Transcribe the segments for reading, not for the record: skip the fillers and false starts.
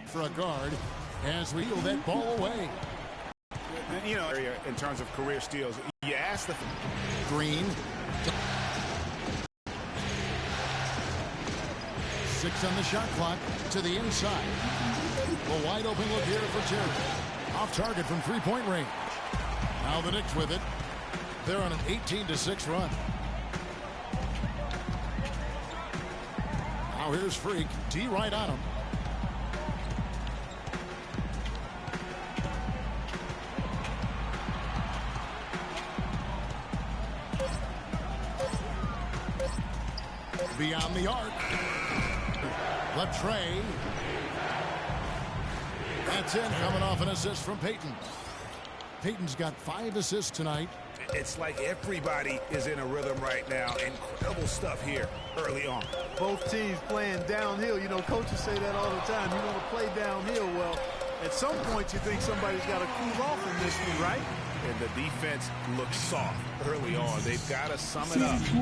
For a guard as we wheel that ball away. You know, in terms of career steals, you ask the Green. 6 on the shot clock to the inside. A wide open look here for Terry. Off target from three-point range. Now the Knicks with it. They're on an 18-6 run. Now here's Freak. D right on him. Beyond the arc. Latrey. That's in, coming off an assist from Payton. Payton's got 5 assists tonight. It's like everybody is in a rhythm right now. Incredible stuff here early on. Both teams playing downhill. You know, coaches say that all the time. You want to play downhill. Well, at some point you think somebody's got to cool off in this one, right? And the defense looks soft early on. They've got to sum it up a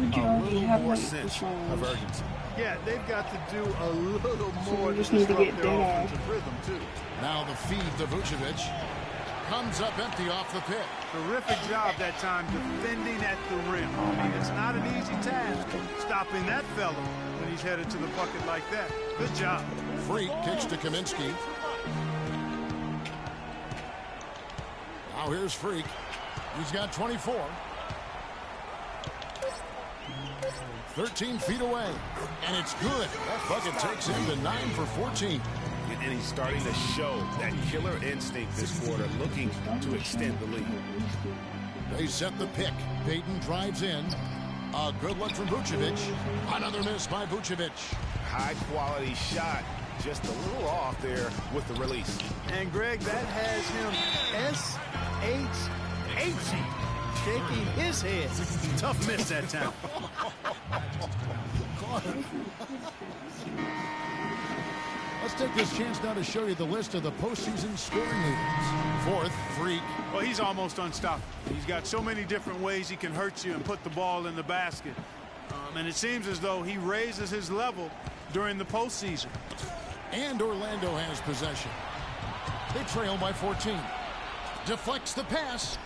little more sense of urgency. Yeah, they've got to do a little more to just need to disrupt get their down. offensive rhythm, too. Now the feed to Vucevic. Comes up empty off the pick. Terrific job that time defending at the rim. I mean, it's not an easy task stopping that fella when he's headed to the bucket like that. Good job. Freak kicks to Kaminsky. Now here's Freak. He's got 24. 13 feet away. And it's good. That bucket takes him to 9 for 14. And he's starting to show that killer instinct this quarter, looking to extend the lead. They set the pick. Payton drives in. A good look from Vucevic. Another miss by Vucevic. High-quality shot. Just a little off there with the release. And, Greg, that has him S-H-H-E, shaking his head. Tough miss that time. Let's take this chance now to show you the list of the postseason scoring leaders. Fourth, Freak. Well, he's almost unstoppable. He's got so many different ways he can hurt you and put the ball in the basket. And it seems as though he raises his level during the postseason. And Orlando has possession. They trail by 14. Deflects the pass,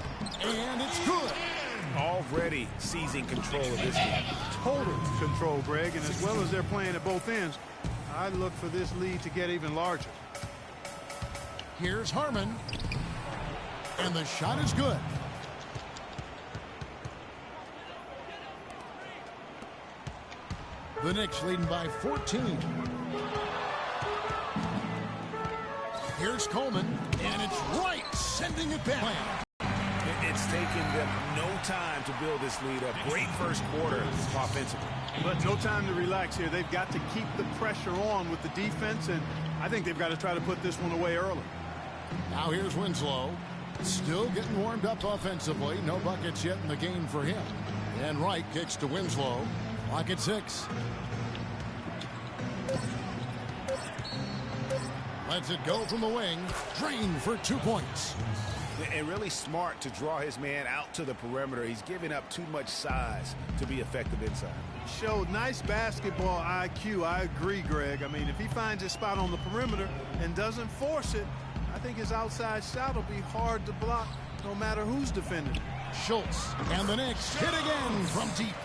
and it's good. Already seizing control of this game. Total control, Greg, and as well as they're playing at both ends, I look for this lead to get even larger. Here's Harmon. And the shot is good. The Knicks leading by 14. Here's Coleman, and it's right, sending it back. It's taken them no time to build this lead up. Great first quarter offensively. But no time to relax here. They've got to keep the pressure on with the defense, and I think they've got to try to put this one away early. Now here's Winslow. Still getting warmed up offensively. No buckets yet in the game for him. And Wright kicks to Winslow. Clock at 6. Lets it go from the wing. Green for 2 points. And really smart to draw his man out to the perimeter. He's giving up too much size to be effective inside. Showed nice basketball IQ. I agree, Greg. I mean, if he finds his spot on the perimeter and doesn't force it, I think his outside shot will be hard to block no matter who's defending. Schultz and the Knicks hit again from deep.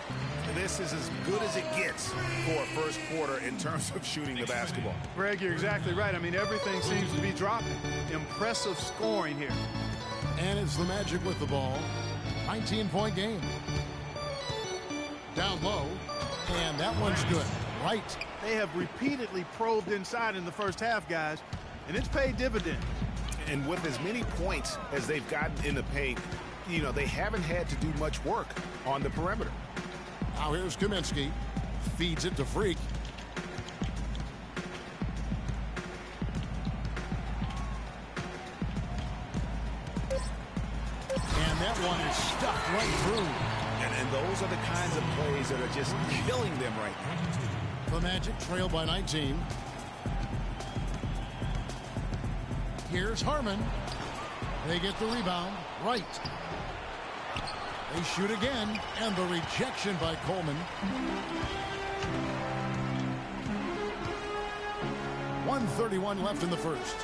This is as good as it gets for a first quarter in terms of shooting the basketball. Greg, you're exactly right. I mean, everything seems to be dropping. Impressive scoring here. And it's the Magic with the ball. 19-point game. Down low. And that one's good. Right. They have repeatedly probed inside in the first half, guys, and it's paid dividends. And with as many points as they've gotten in the paint, you know, they haven't had to do much work on the perimeter. Now here's Kaminsky. Feeds it to Freak. And that one is stuffed right through. And those are the kinds of plays that are just killing them right now. The Magic trail by 19. Here's Harmon. They get the rebound. Right. They shoot again, and the rejection by Coleman. 1 1:31 left in the first.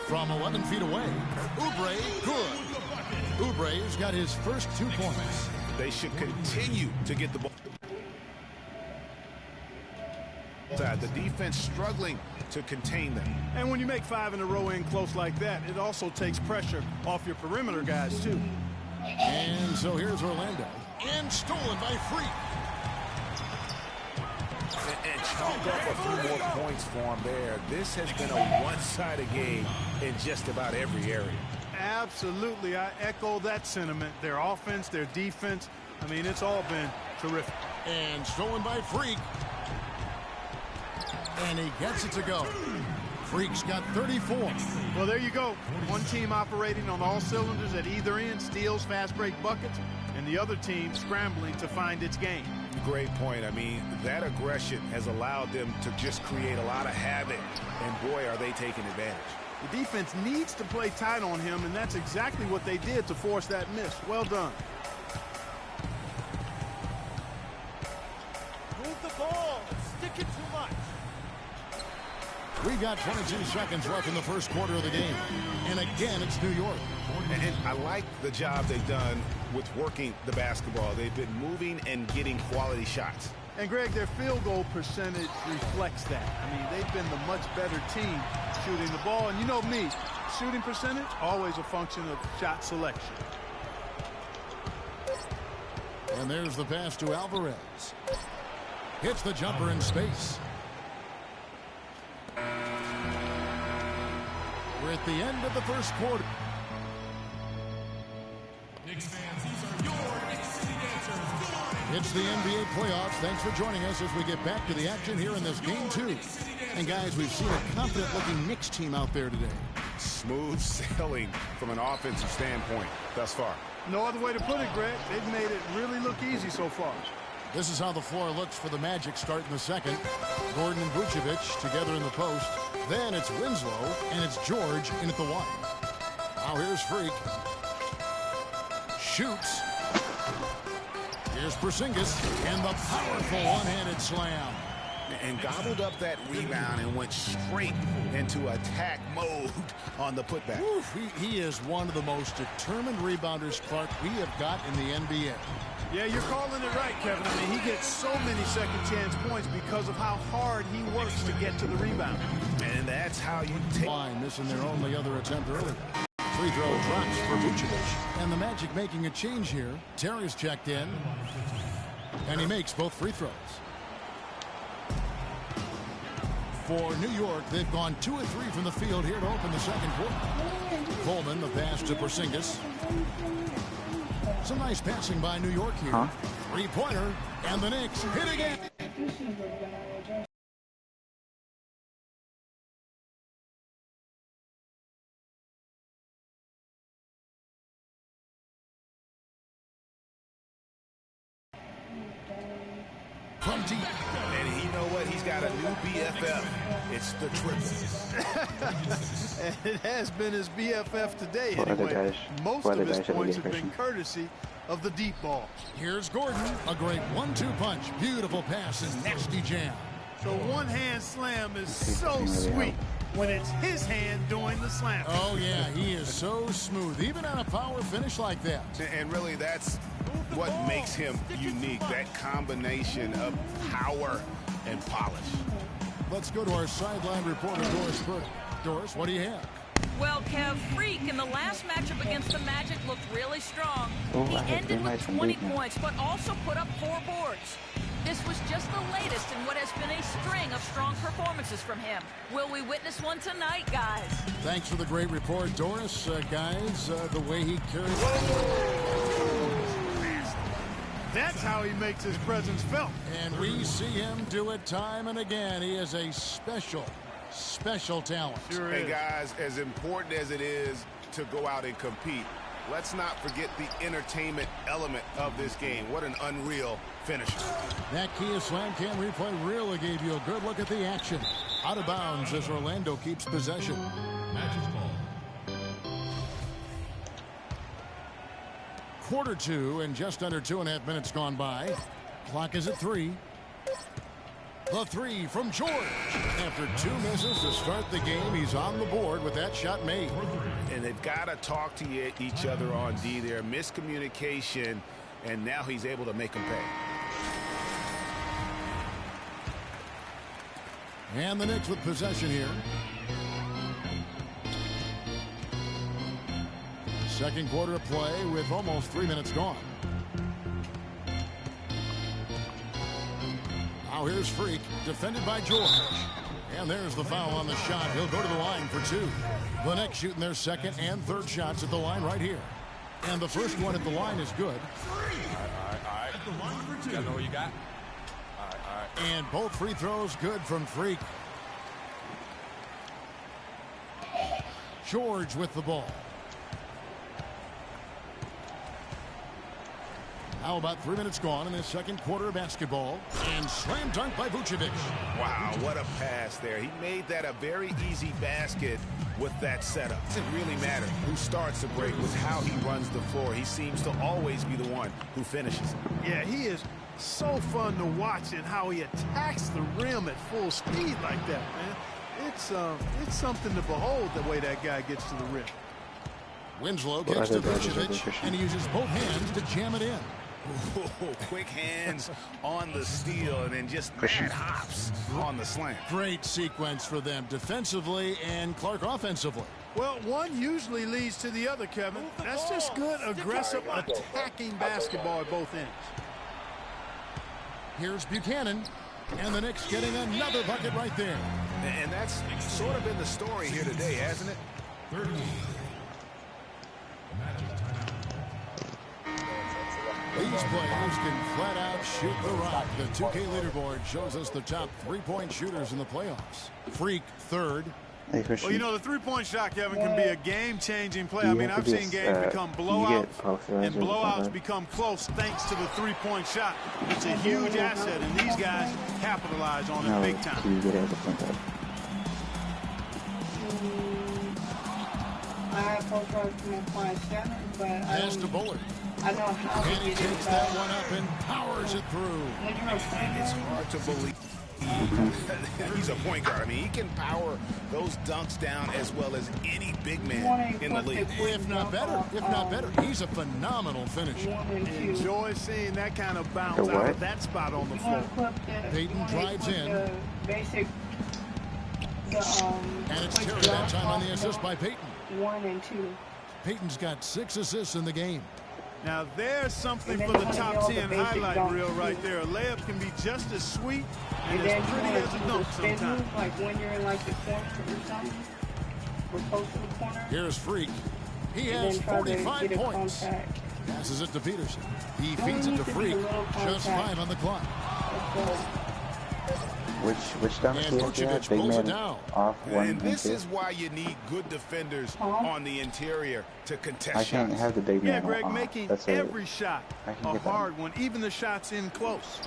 From 11 feet away, Oubre, good. Oubre's got his first 2 points. They should continue to get the ball. The defense struggling to contain them. And when you make 5 in a row in close like that, it also takes pressure off your perimeter guys, too. And so here's Orlando. And stolen by Freak. And chalk up a few more points for him there. This has been a one-sided game in just about every area. Absolutely. I echo that sentiment. Their offense, their defense. I mean, it's all been terrific. And stolen by Freak. And he gets it to go. Freak's got 34. Well, there you go. One team operating on all cylinders at either end, steals, fast break buckets, and the other team scrambling to find its game. Great point. I mean, that aggression has allowed them to just create a lot of havoc, and boy, are they taking advantage. The defense needs to play tight on him, and that's exactly what they did to force that miss. Well done. Move the ball. Stick it too much. We got 22 seconds left in the first quarter of the game. And again, it's New York. And I like the job they've done with working the basketball. They've been moving and getting quality shots. And, Greg, their field goal percentage reflects that. I mean, they've been the much better team shooting the ball. And you know me, shooting percentage, always a function of shot selection. And there's the pass to Alvarez. Hits the jumper in space. We're at the end of the first quarter. Knicks fans, these are your Knicks City Dancers. It's the NBA playoffs. Thanks for joining us as we get back to the action here in this game 2. And guys, we've seen a confident-looking Knicks team out there today. Smooth sailing from an offensive standpoint thus far. No other way to put it, Greg. They've made it really look easy so far. This is how the floor looks for the Magic start in the second. Gordon and Vucevic together in the post. Then it's Winslow, and it's George in at the 1. Now here's Freak. Shoots. Here's Porzingis, and the powerful one-handed slam. And gobbled up that rebound and went straight into attack mode on the putback. Oof, he is one of the most determined rebounders, Clark, we have got in the NBA. Yeah, you're calling it right, Kevin. I mean, he gets so many second-chance points because of how hard he works to get to the rebound. And that's how you take... Line missing their only other attempt earlier. Free throw drops for Vucevic. And the Magic making a change here. Terry's checked in. And he makes both free throws. For New York, they've gone 2 of 3 from the field here to open the second quarter. Coleman, the pass to Porzingis. Some nice passing by New York here. Three-pointer, and the Knicks hit again. From deep. And you know what? He's got a new BFF. It's the triple. And it has been his BFF today anyway. Most of his points have been courtesy of the deep ball. Here's Gordon. A great 1-2 punch. Beautiful pass and nasty jam. So one-hand slam is so sweet when it's his hand doing the slam. Oh, yeah. He is so smooth, even on a power finish like that. And really, that's what makes him unique, that combination of power and polish. Let's go to our sideline reporter, Doris Burke. Doris, what do you have? Well, Kev, Freak in the last matchup against the Magic looked really strong. He ended with 20 points, but also put up 4 boards. This was just the latest in what has been a string of strong performances from him. Will we witness one tonight, guys? Thanks for the great report, Doris. Guys, the way he carries... That's how he makes his presence felt. And we see him do it time and again. He is a special talent. Sure Hey, is. guys, as important as it is to go out and compete, let's not forget the entertainment element of this game. What an unreal finisher. That Kia Slam Cam replay really gave you a good look at the action. Out of bounds as Orlando keeps possession. Magic's ball. Quarter 2 and just under 2.5 minutes gone by. Clock is at 3. The three from George. After 2 misses to start the game, he's on the board with that shot made. And they've got to talk to each other on D there. Miscommunication, and now he's able to make them pay. And the Knicks with possession here. Second quarter of play with almost 3 minutes gone. Now here's Freak, defended by George. And there's the foul on the shot. He'll go to the line for 2. The Knicks shooting their second and third shots at the line right here. And the first one at the line is good. All right. At the line for 2. You know what you got? All right. And both free throws good from Freak. George with the ball. Now about 3 minutes gone in the second quarter of basketball. And slam dunk by Vucevic. Wow, what a pass there. He made that a very easy basket with that setup. It doesn't really matter who starts the break with how he runs the floor. He seems to always be the one who finishes. Yeah, he is so fun to watch and how he attacks the rim at full speed like that, man. It's something to behold the way that guy gets to the rim. Winslow gets to Vucevic, and he uses both hands to jam it in. Ooh, quick hands on the steal and then just mad hops on the slam. Great sequence for them defensively and Clark offensively. Well, one usually leads to the other, Kevin. That's just good, aggressive, attacking basketball at both ends. Here's Buchanan, and the Knicks getting another bucket right there. And that's sort of been the story here today, hasn't it? 30. Magic timeout. These players can flat out shoot the rock. The 2K leaderboard shows us the top three-point shooters in the playoffs. Freak, third. Well, you know, the three-point shot, Kevin, can be a game-changing play. I mean, I've seen games become blowouts, and blowouts become close thanks to the three-point shot. It's a huge asset, and these guys capitalize on it big time. I have post guard from .7, but Pass to Bullard. I know how And he takes that one up and powers it through. It's hard to believe he's a point guard. I mean, he can power those dunks down as well as any big man in the league. If not better. He's a phenomenal finisher. Enjoy seeing that kind of bounce out of that spot on the floor. Payton drives in. And it's Terry that time on the assist by Payton. 1 and 2. Payton's got 6 assists in the game. Now there's something for the top 10 highlight reel right there. A layup can be just as sweet and as pretty as a dunk sometimes. Like when you're in like the corner or something, or close to the corner. Here's Freak. He has 45 points. Passes it to Peterson. He feeds it to Freak. Just 5 on the clock. Which dunk and Vucevic pulls it down. Off one and this is why you need good defenders on the interior to contest I can't shots. have the big man. Yeah, Greg, off. making That's every shot a hard that. one, even the shots in close.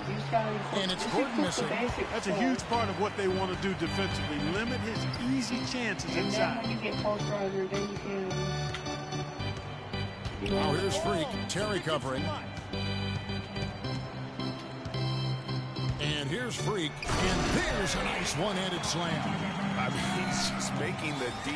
And it's Gordon missing. That's a huge part of what they want to do defensively. Limit his easy chances inside. And then when you get post rider, then you can. Now here's Freak. Terry covering. And here's Freak. And there's a nice one-handed slam. I mean, he's just making the D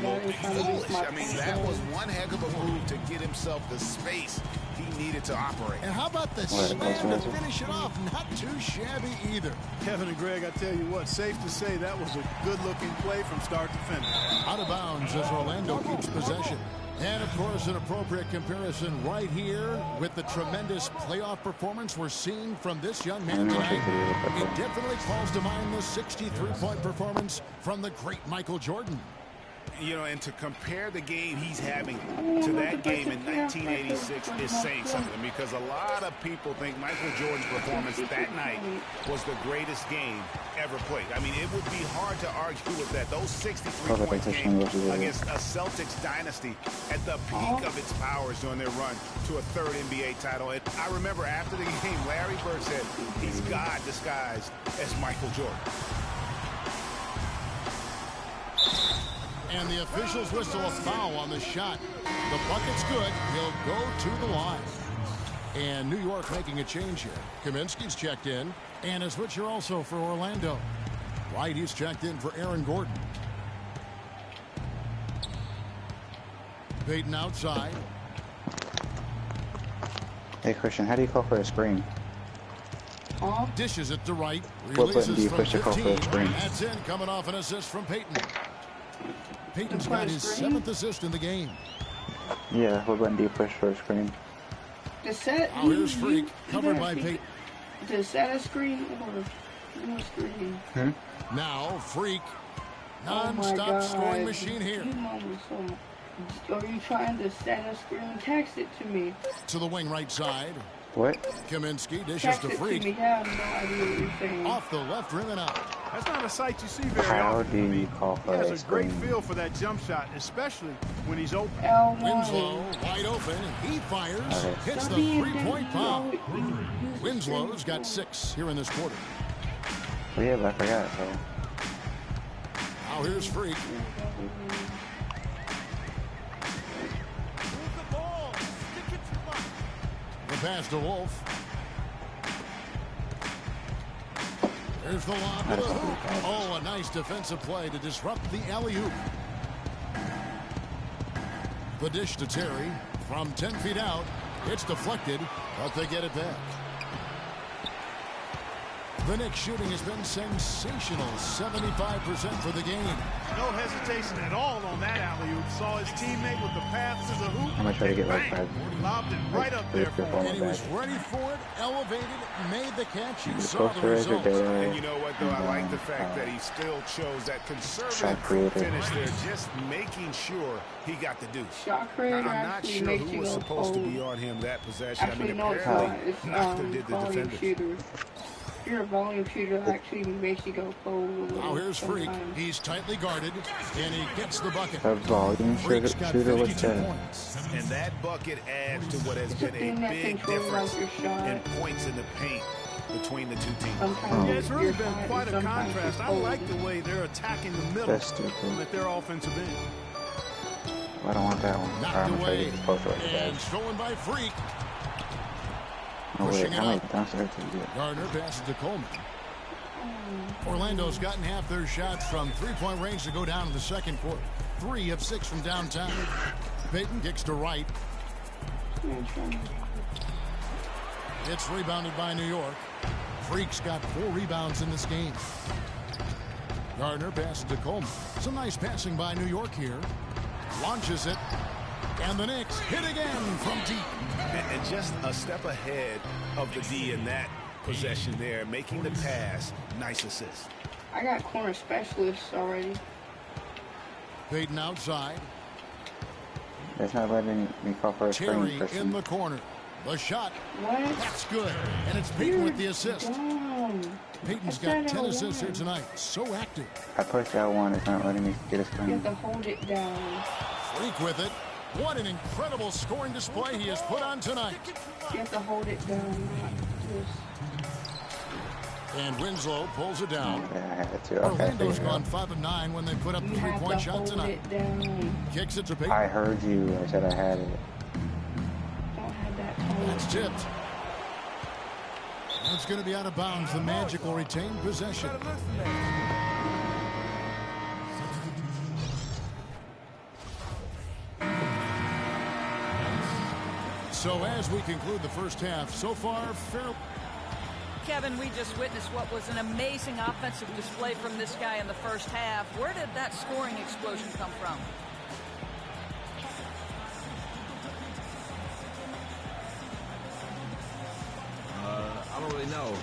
look foolish. I mean, that was one heck of a move to get himself the space he needed to operate. And how about the slam to finish it off? Not too shabby either. Kevin and Greg, I tell you what, safe to say that was a good-looking play from start to finish. Out of bounds as Orlando keeps possession. And, of course, an appropriate comparison right here with the tremendous playoff performance we're seeing from this young man tonight. It definitely calls to mind the 63-point performance from the great Michael Jordan. You know, and to compare the game he's having to that game in 1986 is saying something, because a lot of people think Michael Jordan's performance that night was the greatest game ever played. I mean, it would be hard to argue with that. Those 63-point games against a Celtics dynasty at the peak of its powers during their run to a third NBA title. And I remember after the game, Larry Bird said, he's God disguised as Michael Jordan. And the officials whistle a foul on the shot. The bucket's good. He'll go to the line. And New York making a change here. Kaminsky's checked in. And a switcher also for Orlando. White, he's checked in for Aaron Gordon. Payton outside. Hey, Christian, how do you call for a screen? Huh? Dishes it to right. What button do Releases you from push to call for a 15. screen? That's in. Coming off an assist from Payton. Payton's For got a his screen? 7th assist in the game. Yeah, what button do you push for a screen? The set. Oh, here's Freak. Covered gotta by pick Payton. The set a screen or no screen. Now, Freak. Oh my Non-stop God. scoring machine here. You know me so. Are you trying to set a screen? Text it to me. To the wing right side. What? Kaminsky dishes Text to it to me. Freak. I have no idea what you're saying. Off the left rim and out. That's not a sight you see very How often. do I you mean, call he for has a a great screen? feel for that jump shot, especially when he's open. L1. Winslow wide open. He fires. Okay. Hits Stop the being three-point palm. dumb. Winslow's got 6 here in this quarter. Oh, yeah, but I forgot. So. Now here's Freak. Move the ball. Stick it too much. The pass to Wolf. There's the lob to the hoop. Oh, a nice defensive play to disrupt the alley-oop. The dish to Terry from 10 feet out. It's deflected, but they get it back. The Knicks shooting has been sensational. 75% for the game. No hesitation at all on that alley-oop. Saw his teammate with the pass to the hoop. I'm gonna try to get like Bang! 5. Lobbed it right up there for him. And he was ready for it, elevated, made the catch. You You saw supposed the to raise your result. And day. you know what, though? I like the fact that he still chose that conservative Shot creator. finish there, just making sure he got the deuce. Shot Now, creator I'm not actually sure makes who you was go supposed to cold. be on him that possession. Actually, I mean, no, it's not. apparently, It's Knocker did the volume defenders. shooter. If you're a volume shooter, it actually makes you go cold a little Now here's Freak. sometimes. He's tightly guarded, and he gets the bucket. A volume Freak's got shooter was 52 that? points. And that bucket adds to what has It's a been a thing that big controls difference your shot. in points in the paint between the two teams. Sometimes Yeah, it's really you're been hot quite and a sometimes contrast. you're I cold. like the way they're attacking the middle That's stupid. at their offensive end. I don't want that one. Knocked I'm gonna try to away get the post right and back. stolen by Freak. Oh, wait, pushing it how many up. downstairs did you get? Gardner passes to Coleman. Orlando's gotten half their shots from three-point range to go down in the second quarter. 3 of 6 from downtown. Payton kicks to right. It's rebounded by New York. Freak's got 4 rebounds in this game. Gardner passes to Coleman. Some nice passing by New York here. Launches it. And the Knicks hit again from deep. And just a step ahead of the D in that possession there, making the pass. Nice assist. I got corner specialists already. Payton outside. That's not letting me call for a Terry screen. in the corner. The shot. What? That's good. And it's Payton with the assist. Dumb. Payton's I got said 10 L1. assists here tonight. So active. I pushed L1. It's not letting me get a You have screen. to hold it down. Freak with it. What an incredible scoring display he has put on tonight. You have to hold it down, not just... And Winslow pulls it down. Yeah, I had to. Okay, Orlando's figure it gone out. 5 of 9 when they put up the You have three-point to shot hold tonight. it down. Kicks it to Payton. I heard you. I said I had it. Don't have that hold. That's tipped. It's going to be out of bounds. The Magic will retain possession. So as we conclude the first half, so far, fair. Kevin, we just witnessed what was an amazing offensive display from this guy in the first half. Where did that scoring explosion come from? I don't really know.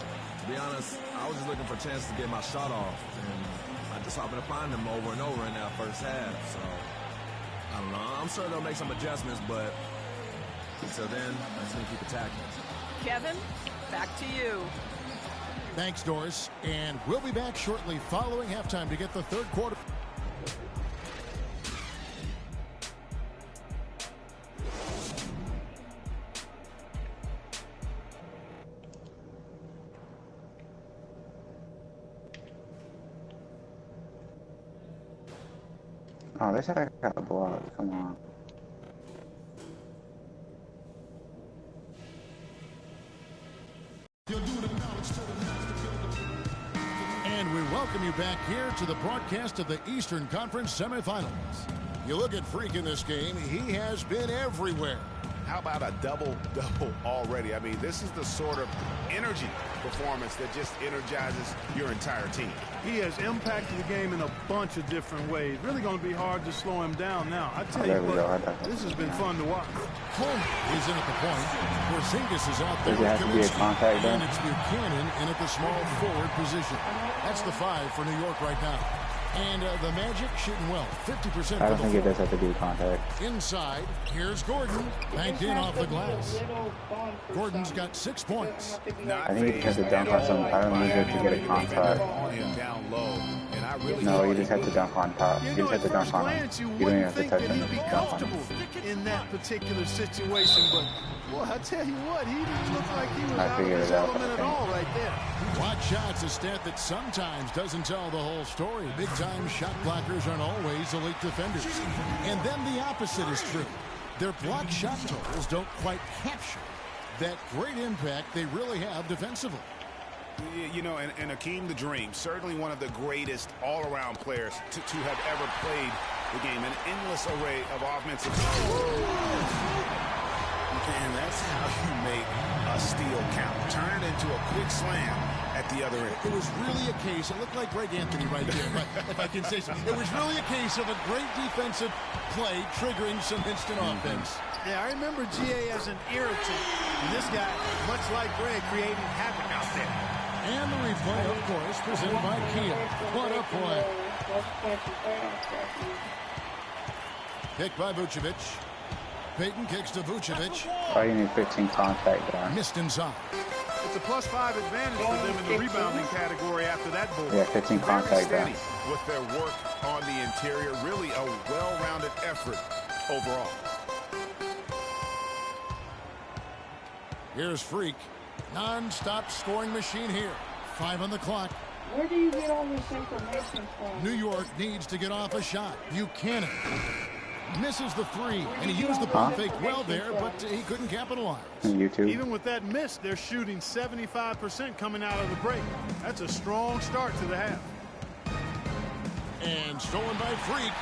To be honest, I was just looking for a chance to get my shot off, and I just happened to find them over and over in that first half. So, I don't know. I'm sure they'll make some adjustments, but until then, I'm just going to keep attacking. Kevin, back to you. Thanks, Doris. And we'll be back shortly following halftime to get the third quarter. Oh, they said I got a block. Come on. welcome you back here to the broadcast of the Eastern Conference semifinals. You look at Freak in this game, he has been everywhere. How about a double-double already? I mean, this is the sort of energy performance that just energizes your entire team. He has impacted the game in a bunch of different ways. Really going to be hard to slow him down now. I tell you what, this has been fun to watch. Coleman is in at the point. Porzingis is out there. Does it have to be a contact and then? it's Buchanan in at the small forward position. That's the 5 for New York right now. And the Magic shooting well, 50% I don't from think the it does floor. have to do contact. Inside, here's Gordon, banked in off the glass. Gordon's got 6 points. I think you just have to dunk on some. I don't think you have to get a contact. On him down low, and I really No, you just have to dunk on top. You You just know, have at to dunk first on him. glance, you You don't wouldn't even have to think touch that him. he'd be Just dunk on him. comfortable in that particular situation, but boy, I tell you what, he didn't look like he was I out of figured his it out, element I at think. all right there. Block shots, a stat that sometimes doesn't tell the whole story. Big-time shot blockers aren't always elite defenders. And then the opposite is true. Their block shot totals don't quite capture that great impact they really have defensively. You know, and Akeem the Dream, certainly one of the greatest all-around players to have ever played the game. An endless array of offensive. And that's how you make a steal count. Turn it into a quick slam at the other end. It was really a case, it looked like Greg Anthony right there, but if I can say so, it was really a case of a great defensive play triggering some instant offense. Yeah, I remember GA as an irritant, and this guy, much like Greg, creating havoc out there. And the replay, of course, presented by Kia. What a play. Picked by Vucevic. Peyton kicks to Vucevic. Oh, you need 15 contact down. Missed inside. It's a +5 advantage for them in the rebounding category after that board. Yeah, 15 Very contact down. steady with their work on the interior. Really a well-rounded effort overall. Here's Freak. Non-stop scoring machine here. 5 on the clock. Where do you get all this information from? New York needs to get off a shot. Buchanan misses the 3, and he used the pump fake well there, but he couldn't capitalize. YouTube. Even with that miss, they're shooting 75% coming out of the break. That's a strong start to the half. And stolen by Freak.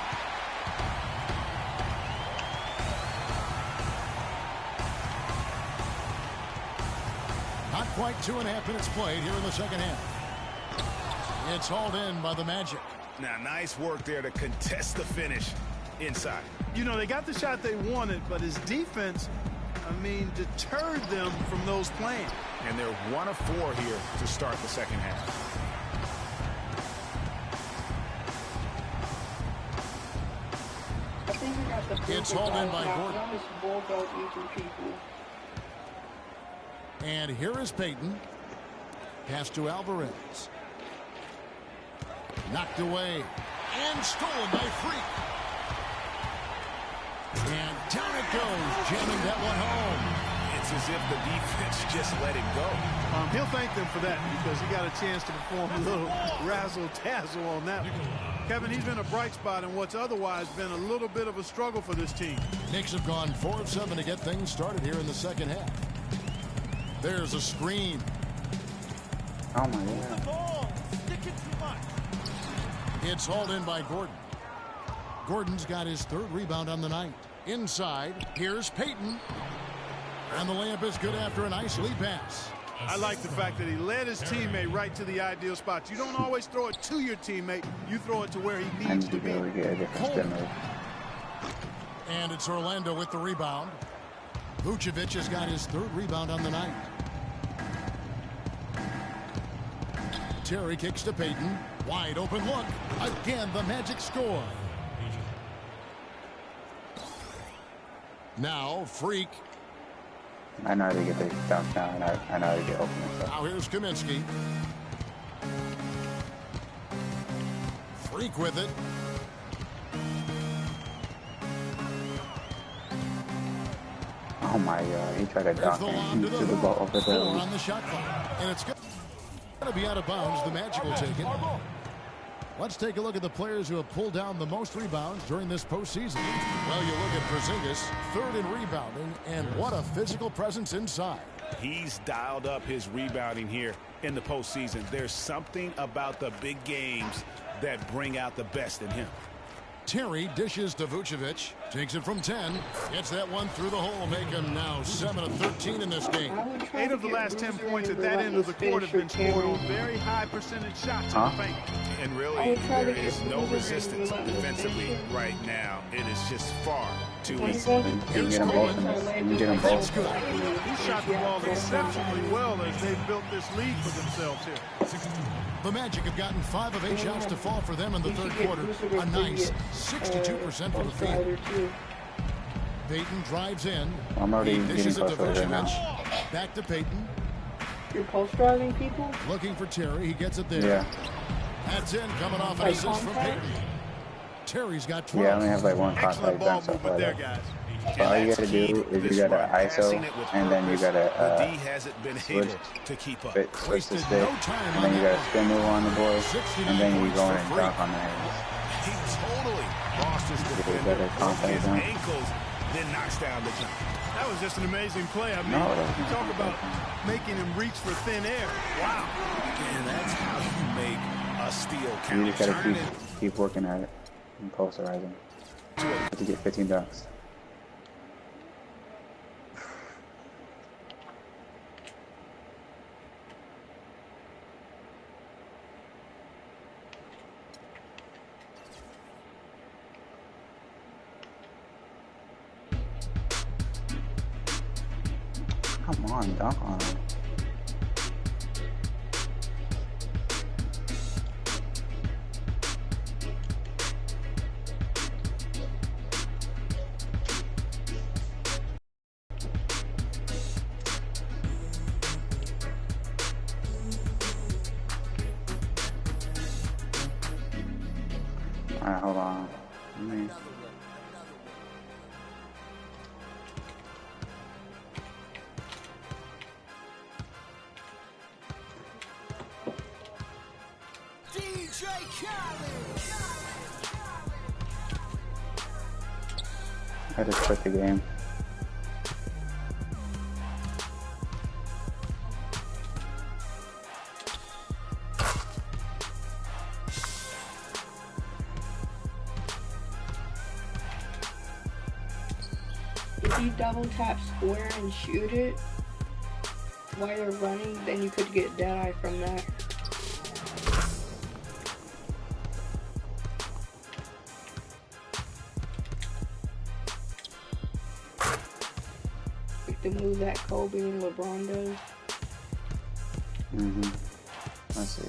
Not quite 2.5 minutes played here in the second half. It's hauled in by the Magic. Now, nice work there to contest the finish inside. You know, they got the shot they wanted, but his defense, I mean, deterred them from those playing. And they're 1 of 4 here to start the second half. I think we got the It's hauled in by Gordon. Jonas bulldog eating people. And here is Peyton. Pass to Alvarez. Knocked away. And stolen by Freak. And down it goes, jamming that one home. It's as if the defense just let it go. He'll thank them for that because he got a chance to perform a little razzle-tazzle on that one. Kevin, he's been a bright spot in what's otherwise been a little bit of a struggle for this team. Knicks have gone 4 of 7 to get things started here in the second half. There's a screen. Oh my God. Ball, sticking too much. It's hauled in by Gordon. Gordon's got his 3rd rebound on the night. Inside, here's Peyton. And the layup is good after a nice lead pass. I like the fact that he led his teammate right to the ideal spot. You don't always throw it to your teammate. You throw it to where he I needs need to to be be. able to get a different spin move. And it's Orlando with the rebound. Vucevic has got his 3rd rebound on the night. Terry kicks to Peyton. Wide open look. Again, the Magic score. Now, Freak. I know how to get the dunk down. I know how to get open and stuff. Now here's Kaminsky. Freak with it. Oh my God, he tried to There's dunk the and lob he to the threw the ball hoop. over 4 the. on the shot clock. And it's going to be out of bounds. The Magic will take it. Let's take a look at the players who have pulled down the most rebounds during this postseason. Well, you look at Porzingis, 3rd in rebounding, and what a physical presence inside. He's dialed up his rebounding here in the postseason. There's something about the big games that bring out the best in him. Terry dishes to Vucevic. Takes it from 10. Gets that one through the hole. Make him now 7 of 13 in this game. 8 of the last 10 points at that end of the court have been scored on very high percentage shots in the paint. And really, there is no resistance defensively right now. It is just far too easy. You can get them both in this. You can get them That's both. good. He shot the ball exceptionally well as they've built this lead for themselves here. The Magic have gotten 5 of 8 shots to fall for them in the third quarter. A nice 62% from the field. Payton drives in. I'm already He dishes it getting to close right now. Vucevic. Back to Payton. You're post driving people? Looking for Terry. He gets it there. Yeah. That's in. Coming off an Like assist from contact? Payton. Terry's got 12. Yeah, I only have like one contact Excellent ball dunk so movement far. there, though. guys. So all you gotta do is you gotta ISO, and then you gotta The D hasn't been able to keep up. switch the Wasted stick, no time and on then you that gotta spin move on the board, 69 and then you points go for in and free. dunk on the hands. He totally lost his defender, better broke contact his dunk. ankles, then knocks down the jump. That was just an amazing play. I mean, No, that you wasn't talk about amazing. making him reach for thin air. Wow. And that's how you make a steal You count. just gotta Turn it keep working at it and posterizing to get 15 dunks. Come on, dunk on him. Alright, hold on. Let me... DJ Khaled. I just quit the game. If you double tap square and shoot it while you're running, then you could get dead eye from that. Like the move that Kobe and LeBron does. Let's see.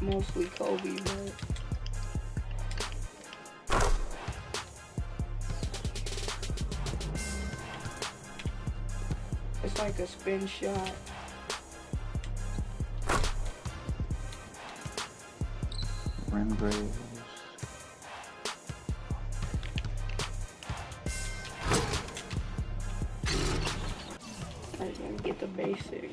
Mostly Kobe, but it's like a spin shot. Rim breaks. I didn't get the basics.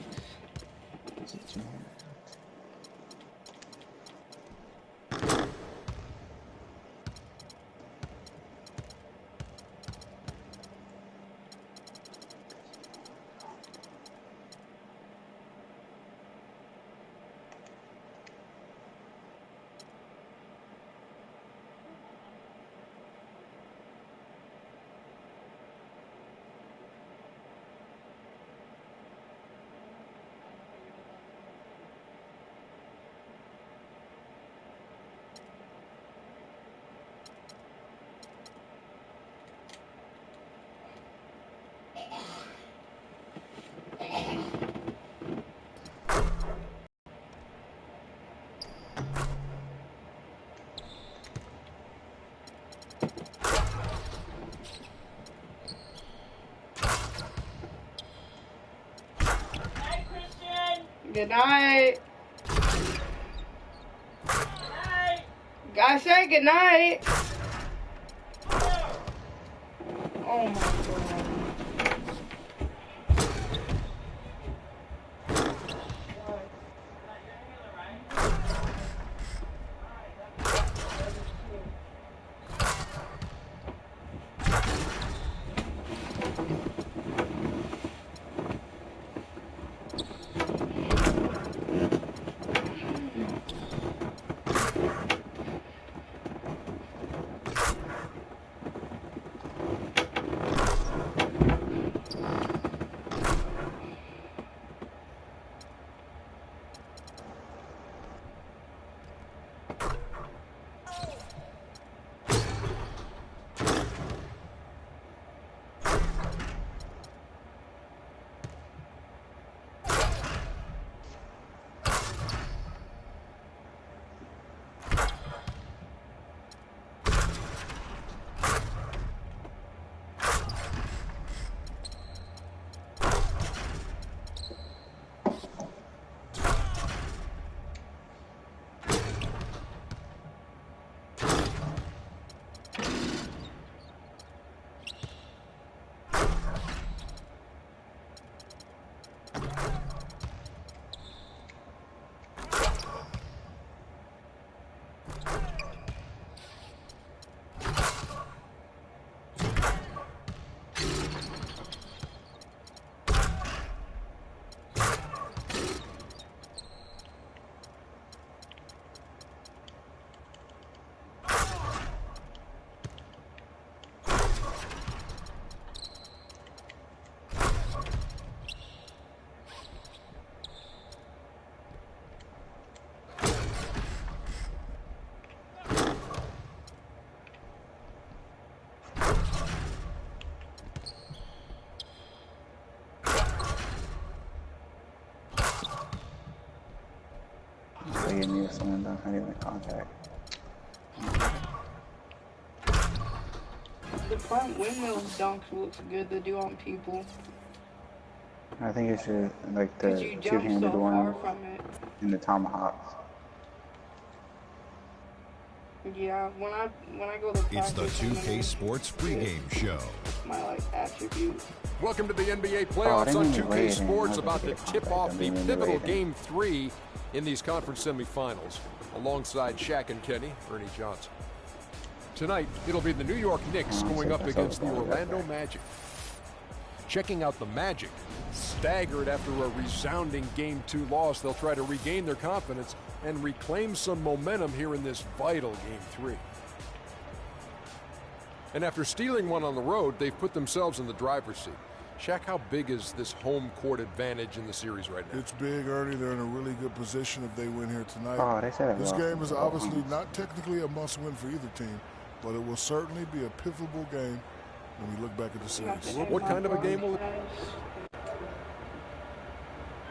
Good night. Guys, say good night. Oh my god. he hit me with someone though. I didn't make contact. The front windmill dunks looks good to do on people. I think it should, like the You jump two-handed so one far from it. and the tomahawks. Yeah, when I go to It's practice, the 2K Sports pregame show. my like attributes. Welcome to the NBA playoffs on 2K Sports, about to tip off the pivotal Game 3 in these conference semifinals. Alongside Shaq and Kenny, Ernie Johnson. Tonight, it'll be the New York Knicks going up against the Orlando Magic. Checking out the Magic. Staggered after a resounding Game 2 loss, they'll try to regain their confidence and reclaim some momentum here in this vital Game 3. And after stealing one on the road, they've put themselves in the driver's seat. Shaq, how big is this home court advantage in the series right now? It's big, Ernie. They're in a really good position if they win here tonight. Oh, they said this game is obviously not technically a must-win for either team, but it will certainly be a pivotal game when we look back at the series. What kind of a game will it be?